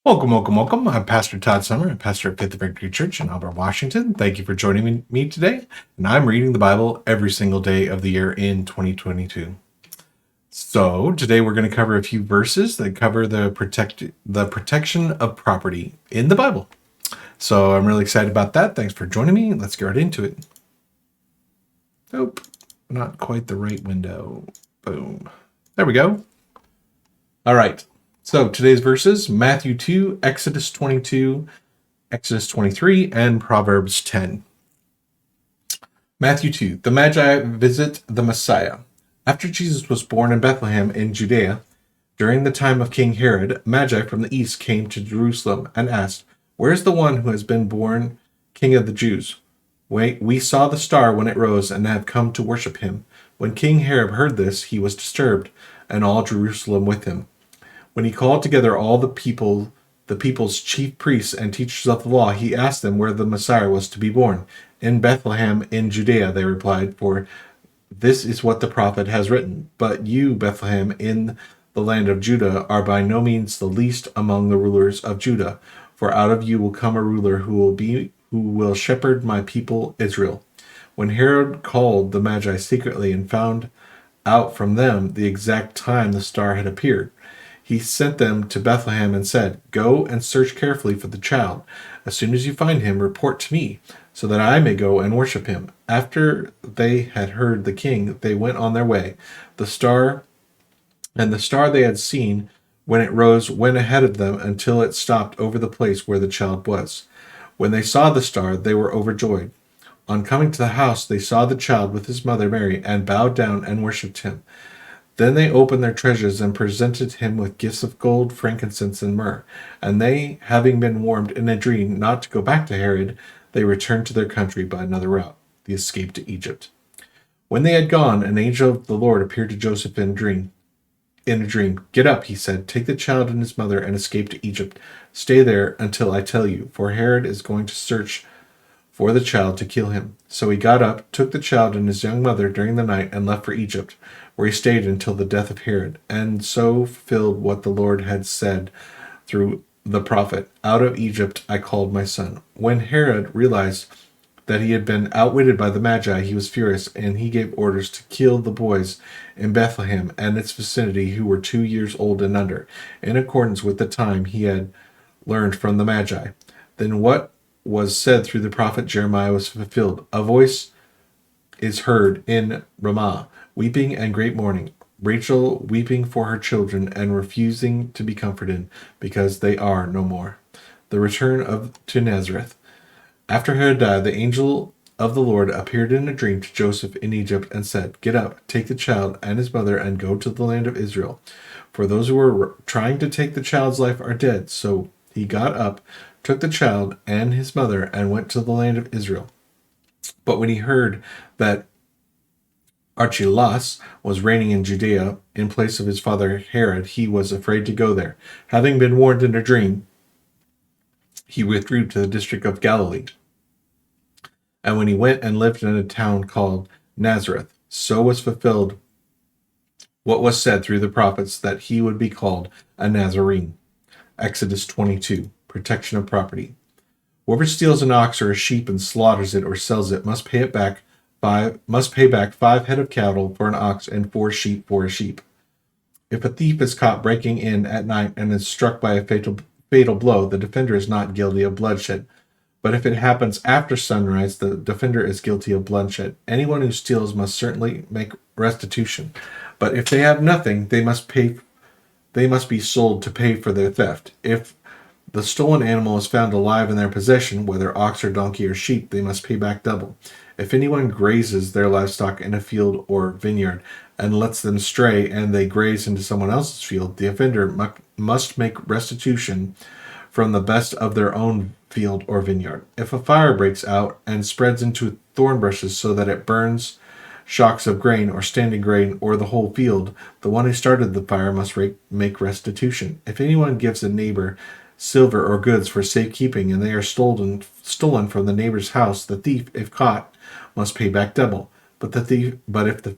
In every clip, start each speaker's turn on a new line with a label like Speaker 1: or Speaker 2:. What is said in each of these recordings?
Speaker 1: Welcome. I'm Pastor Todd Summer, I'm pastor at Faith of Victory Church in Auburn, Washington. Thank you for joining me today. And I'm reading the Bible every single day of the year in 2022. So today we're going to cover a few verses that cover the protection of property in the Bible. So I'm really excited about that. Thanks for joining me. Let's get right into it. Nope, not quite the right window. Boom. There we go. All right. So today's verses, Matthew 2, Exodus 22, Exodus 23, and Proverbs 10. Matthew 2. The Magi visit the Messiah. After Jesus was born in Bethlehem in Judea, during the time of King Herod, Magi from the east came to Jerusalem and asked, "Where is the one who has been born King of the Jews? We saw the star when it rose and have come to worship him." When King Herod heard this, he was disturbed, and all Jerusalem with him. When he called together all the people's chief priests and teachers of the law, he asked them where the Messiah was to be born. "In Bethlehem in Judea," they replied, "for this is what the prophet has written. But you, Bethlehem, in the land of Judah, are by no means the least among the rulers of Judah, for out of you will come a ruler who will shepherd my people Israel." When Herod called the Magi secretly and found out from them the exact time the star had appeared, he sent them to Bethlehem and said, "Go and search carefully for the child. As soon as you find him, report to me, so that I may go and worship him." After they had heard the king, they went on their way. The star they had seen when it rose went ahead of them until it stopped over the place where the child was. When they saw the star, they were overjoyed. On coming to the house, they saw the child with his mother Mary and bowed down and worshipped him. Then they opened their treasures and presented him with gifts of gold, frankincense, and myrrh. And they, having been warned in a dream not to go back to Herod, they returned to their country by another route, the escape to Egypt. When they had gone, an angel of the Lord appeared to Joseph in a dream. "Get up," he said, "take the child and his mother and escape to Egypt. Stay there until I tell you, for Herod is going to search for the child to kill him." So he got up, took the child and his young mother during the night, and left for Egypt, where he stayed until the death of Herod, and so fulfilled what the Lord had said through the prophet, "Out of Egypt I called my son." When Herod realized that he had been outwitted by the Magi, he was furious, and he gave orders to kill the boys in Bethlehem and its vicinity who were 2 years old and under, in accordance with the time he had learned from the Magi. Then what was said through the prophet Jeremiah was fulfilled. "A voice is heard in Ramah, weeping and great mourning, Rachel weeping for her children and refusing to be comforted, because they are no more." The return to Nazareth. After Herod died, the angel of the Lord appeared in a dream to Joseph in Egypt and said, "Get up, take the child and his mother and go to the land of Israel, for those who were trying to take the child's life are dead." So he got up, took the child and his mother, and went to the land of Israel. But when he heard that Archelaus was reigning in Judea in place of his father Herod, he was afraid to go there. Having been warned in a dream, he withdrew to the district of Galilee. And when he went and lived in a town called Nazareth, so was fulfilled what was said through the prophets, that he would be called a Nazarene. Exodus 22. Protection of property. Whoever steals an ox or a sheep and slaughters it or sells it must pay back 5 head of cattle for an ox and 4 sheep for a sheep. If a thief is caught breaking in at night and is struck by a fatal blow, the defender is not guilty of bloodshed. But if it happens after sunrise, the defender is guilty of bloodshed. Anyone who steals must certainly make restitution. But if they have nothing, they must be sold to pay for their theft. If the stolen animal is found alive in their possession, whether ox or donkey or sheep, they must pay back double. If anyone grazes their livestock in a field or vineyard and lets them stray and they graze into someone else's field, the offender must make restitution from the best of their own field or vineyard. If a fire breaks out and spreads into thorn bushes so that it burns shocks of grain or standing grain or the whole field, the one who started the fire must make restitution. If anyone gives a neighbor silver or goods for safekeeping and they are stolen from the neighbor's house, the thief, if caught, must pay back double. But if the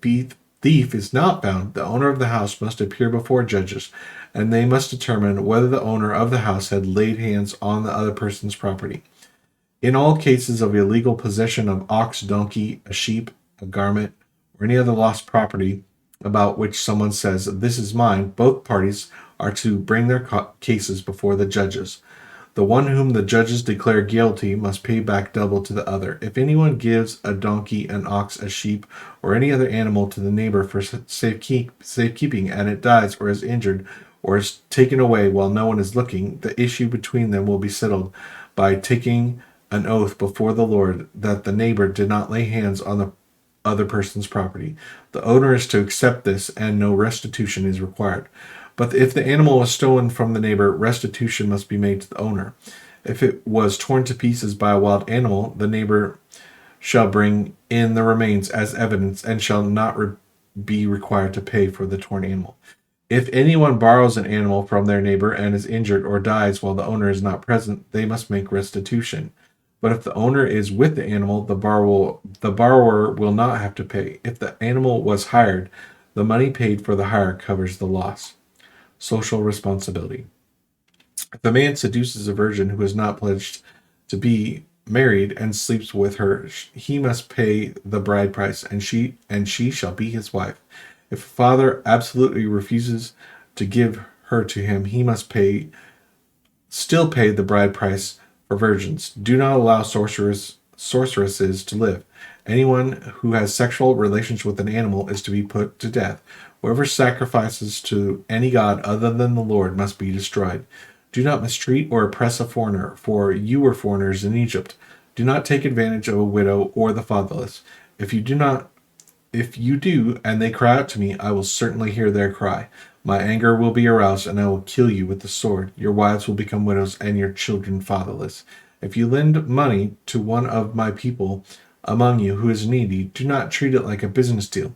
Speaker 1: thief is not found, the owner of the house must appear before judges, and they must determine whether the owner of the house had laid hands on the other person's property. In all cases of illegal possession of ox, donkey, a sheep, a garment, or any other lost property about which someone says, "This is mine," both parties are to bring their cases before the judges. The one whom the judges declare guilty must pay back double to the other. If anyone gives a donkey, an ox, a sheep, or any other animal to the neighbor for safekeeping, and it dies or is injured or is taken away while no one is looking, the issue between them will be settled by taking an oath before the Lord that the neighbor did not lay hands on the other person's property. The owner is to accept this, and no restitution is required. But if the animal was stolen from the neighbor, restitution must be made to the owner. If it was torn to pieces by a wild animal, the neighbor shall bring in the remains as evidence and shall not be required to pay for the torn animal. If anyone borrows an animal from their neighbor and is injured or dies while the owner is not present, they must make restitution. But if the owner is with the animal, the borrower will not have to pay. If the animal was hired, the money paid for the hire covers the loss. Social responsibility. If a man seduces a virgin who is not pledged to be married and sleeps with her, he must pay the bride price, and she shall be his wife. If a father absolutely refuses to give her to him, he must still pay the bride price for virgins. Do not allow sorceresses to live. Anyone who has sexual relations with an animal is to be put to death. Whoever sacrifices to any god other than the Lord must be destroyed. Do not mistreat or oppress a foreigner, for you were foreigners in Egypt. Do not take advantage of a widow or the fatherless. If you do, and they cry out to me, I will certainly hear their cry. My anger will be aroused, and I will kill you with the sword. Your wives will become widows, and your children fatherless. If you lend money to one of my people among you who is needy, do not treat it like a business deal.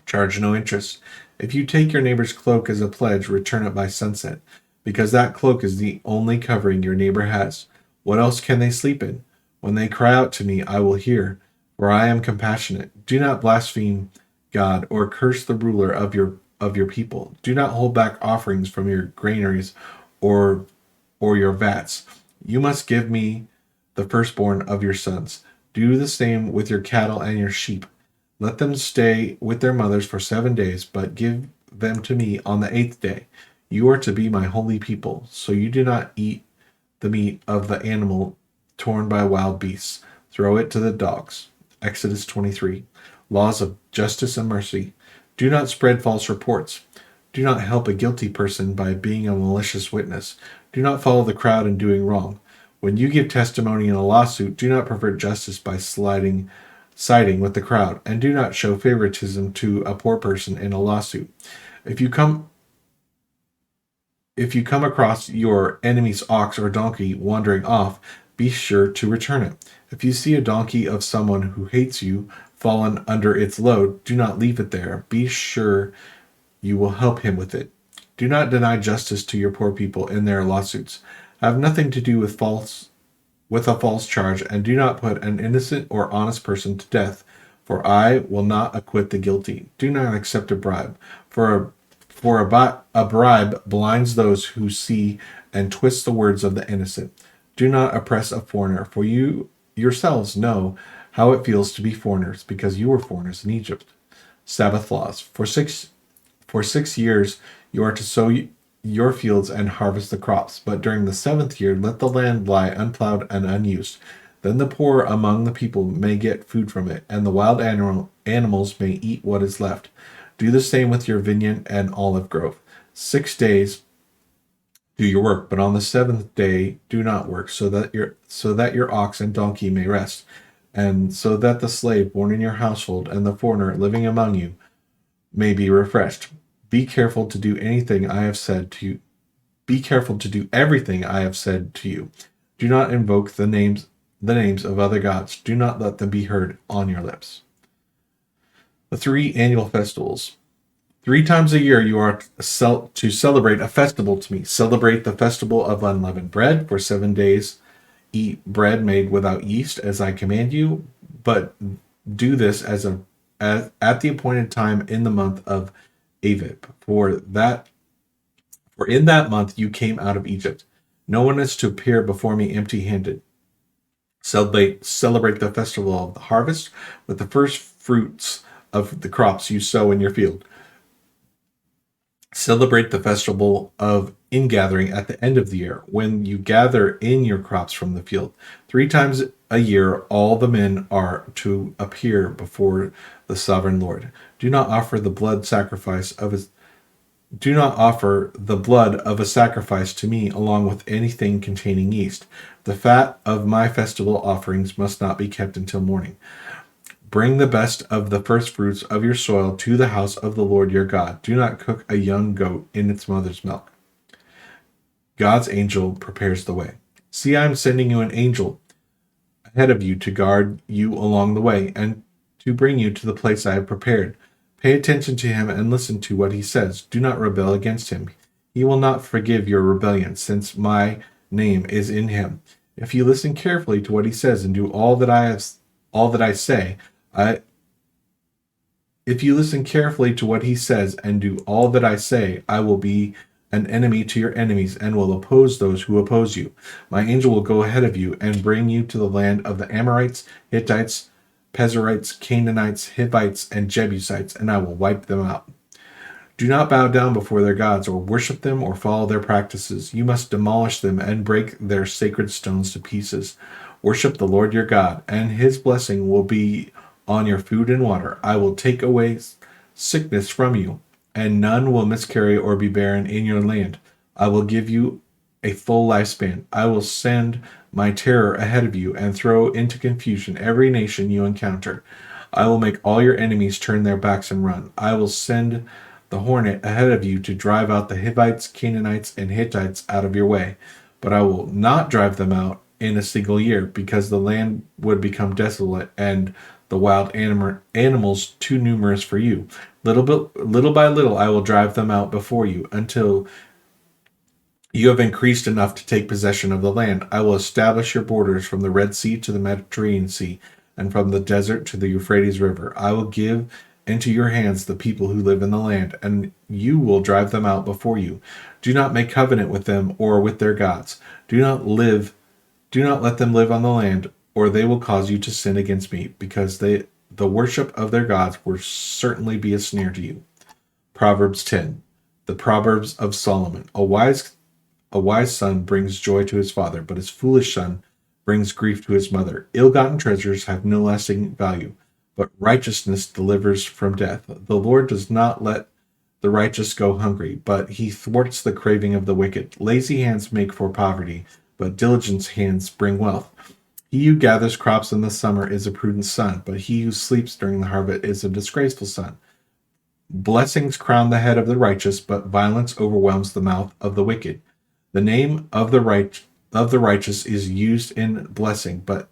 Speaker 1: Charge no interest. If you take your neighbor's cloak as a pledge, return it by sunset, because that cloak is the only covering your neighbor has. What else can they sleep in? When they cry out to me, I will hear, for I am compassionate. Do not blaspheme God or curse the ruler of your people. Do not hold back offerings from your granaries or your vats. You must give me the firstborn of your sons. Do the same with your cattle and your sheep. Let them stay with their mothers for 7 days, but give them to me on the 8th day. You are to be my holy people, so you do not eat the meat of the animal torn by wild beasts. Throw it to the dogs. Exodus 23. Laws of justice and mercy. Do not spread false reports. Do not help a guilty person by being a malicious witness. Do not follow the crowd in doing wrong. When you give testimony in a lawsuit, do not pervert justice by siding with the crowd, and do not show favoritism to a poor person in a lawsuit. If you come across your enemy's ox or donkey wandering off, be sure to return it. If you see a donkey of someone who hates you fallen under its load, do not leave it there. Be sure you will help him with it. Do not deny justice to your poor people in their lawsuits. Have nothing to do with a false charge, and do not put an innocent or honest person to death, for I will not acquit the guilty. Do not accept a bribe, for a bribe blinds those who see and twists the words of the innocent. Do not oppress a foreigner, for you yourselves know how it feels to be foreigners, because you were foreigners in Egypt. Sabbath laws. For six years you are to sow your fields and harvest the crops, but during the 7th year let the land lie unplowed and unused. Then the poor among the people may get food from it, and the wild animals may eat what is left. Do the same with your vineyard and olive grove. 6 days do your work, but on the 7th day do not work, so that your ox and donkey may rest, and so that the slave born in your household and the foreigner living among you may be refreshed. Be careful to do anything I have said to you. Be careful to do everything I have said to you. Do not invoke the names of other gods. Do not let them be heard on your lips. The 3 annual festivals. 3 times a year you are to celebrate a festival to me. Celebrate the festival of unleavened bread. For 7 days eat bread made without yeast, as I command you, but do this as at the appointed time in the month of Aviv. For in that month you came out of Egypt. No one is to appear before me empty-handed. Celebrate the festival of the harvest with the first fruits of the crops you sow in your field. Celebrate the festival of ingathering at the end of the year, when you gather in your crops from the field. 3 times a year, all the men are to appear before the sovereign Lord. Do not offer the blood of a sacrifice to me along with anything containing yeast. The fat of my festival offerings must not be kept until morning. Bring the best of the first fruits of your soil to the house of the Lord your God. Do not cook a young goat in its mother's milk. God's angel prepares the way. See, I am sending you an angel ahead of you to guard you along the way and to bring you to the place I have prepared. Pay attention to him and listen to what he says. Do not rebel against him. He will not forgive your rebellion, since my name is in him. If you listen carefully to what he says and do all that I say, if you listen carefully to what he says and do all that I say, I will be an enemy to your enemies and will oppose those who oppose you. My angel will go ahead of you and bring you to the land of the Amorites, Hittites, Pezerites, Canaanites, Hivites, and Jebusites, and I will wipe them out. Do not bow down before their gods or worship them or follow their practices. You must demolish them and break their sacred stones to pieces. Worship the Lord your God, and his blessing will be on your food and water. I will take away sickness from you, and none will miscarry or be barren in your land. I will give you a full lifespan. I will send my terror ahead of you and throw into confusion every nation you encounter. I will make all your enemies turn their backs and run. I will send the hornet ahead of you to drive out the Hivites, Canaanites, and Hittites out of your way. But I will not drive them out in a single year, because the land would become desolate and the wild animals too numerous for you. Little by little, I will drive them out before you until you have increased enough to take possession of the land. I will establish your borders from the Red Sea to the Mediterranean Sea, and from the desert to the Euphrates River. I will give into your hands the people who live in the land, and you will drive them out before you. Do not make covenant with them or with their gods. Do not let them live on the land, or they will cause you to sin against me, because the worship of their gods will certainly be a snare to you. Proverbs 10. The Proverbs of Solomon. A wise son brings joy to his father, but his foolish son brings grief to his mother. Ill-gotten treasures have no lasting value, but righteousness delivers from death. The Lord does not let the righteous go hungry, but he thwarts the craving of the wicked. Lazy hands make for poverty, but diligent hands bring wealth. He who gathers crops in the summer is a prudent son, but he who sleeps during the harvest is a disgraceful son. Blessings crown the head of the righteous, but violence overwhelms the mouth of the wicked. The name of the righteous is used in blessing, but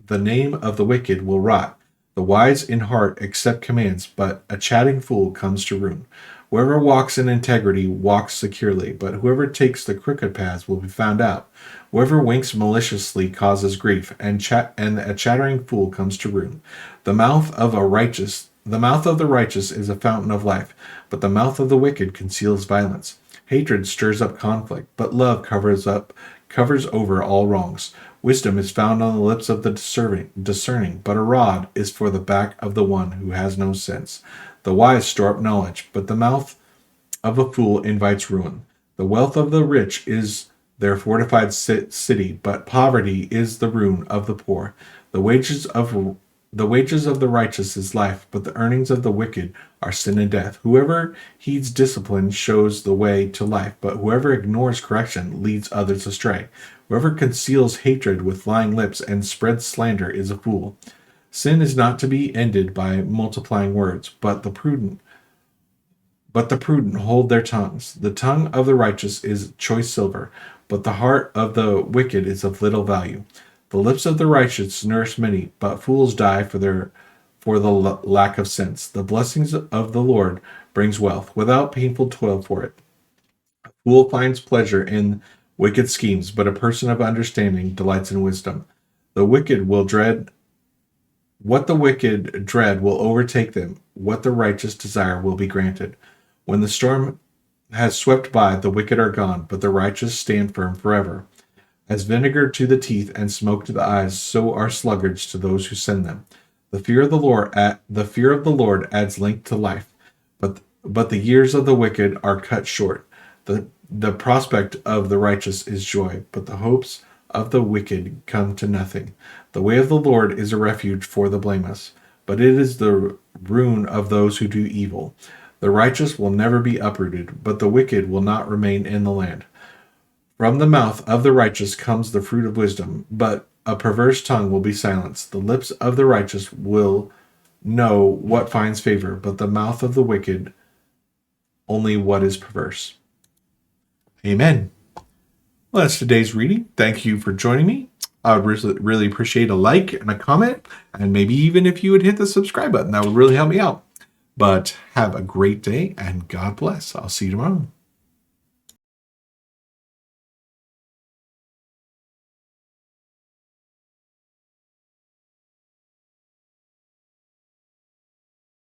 Speaker 1: the name of the wicked will rot. The wise in heart accept commands, but a chatting fool comes to ruin. Whoever walks in integrity walks securely, but whoever takes the crooked paths will be found out. Whoever winks maliciously causes grief, and a chattering fool comes to ruin. The mouth of the righteous is a fountain of life, but the mouth of the wicked conceals violence. Hatred stirs up conflict, but love covers over all wrongs. Wisdom is found on the lips of the discerning, but a rod is for the back of the one who has no sense. The wise store up knowledge, but the mouth of a fool invites ruin. The wealth of the rich is their fortified city, but poverty is the ruin of the poor. The wages of the righteous is life, but the earnings of the wicked are sin and death. Whoever heeds discipline shows the way to life, but whoever ignores correction leads others astray. Whoever conceals hatred with lying lips and spreads slander is a fool. Sin is not to be ended by multiplying words, but the prudent hold their tongues. The tongue of the righteous is choice silver, but the heart of the wicked is of little value. The lips of the righteous nourish many, but fools die for the lack of sense. The blessings of the Lord brings wealth, without painful toil for it. A fool finds pleasure in wicked schemes, but a person of understanding delights in wisdom. The wicked will dread What the wicked dread will overtake them. What the righteous desire will be granted. When the storm has swept by, the wicked are gone, but the righteous stand firm forever. As vinegar to the teeth and smoke to the eyes, so are sluggards to those who send them. The fear of the Lord adds length to life, but the years of the wicked are cut short. The prospect of the righteous is joy, but the hopes of the wicked come to nothing. The way of the Lord is a refuge for the blameless, but it is the ruin of those who do evil. The righteous will never be uprooted, but the wicked will not remain in the land. From the mouth of the righteous comes the fruit of wisdom, but a perverse tongue will be silenced. The lips of the righteous will know what finds favor, but the mouth of the wicked only what is perverse. Amen. Well, that's today's reading. Thank you for joining me. I would really appreciate a like and a comment, and maybe even if you would hit the subscribe button, that would really help me out. But have a great day, and God bless. I'll see you tomorrow.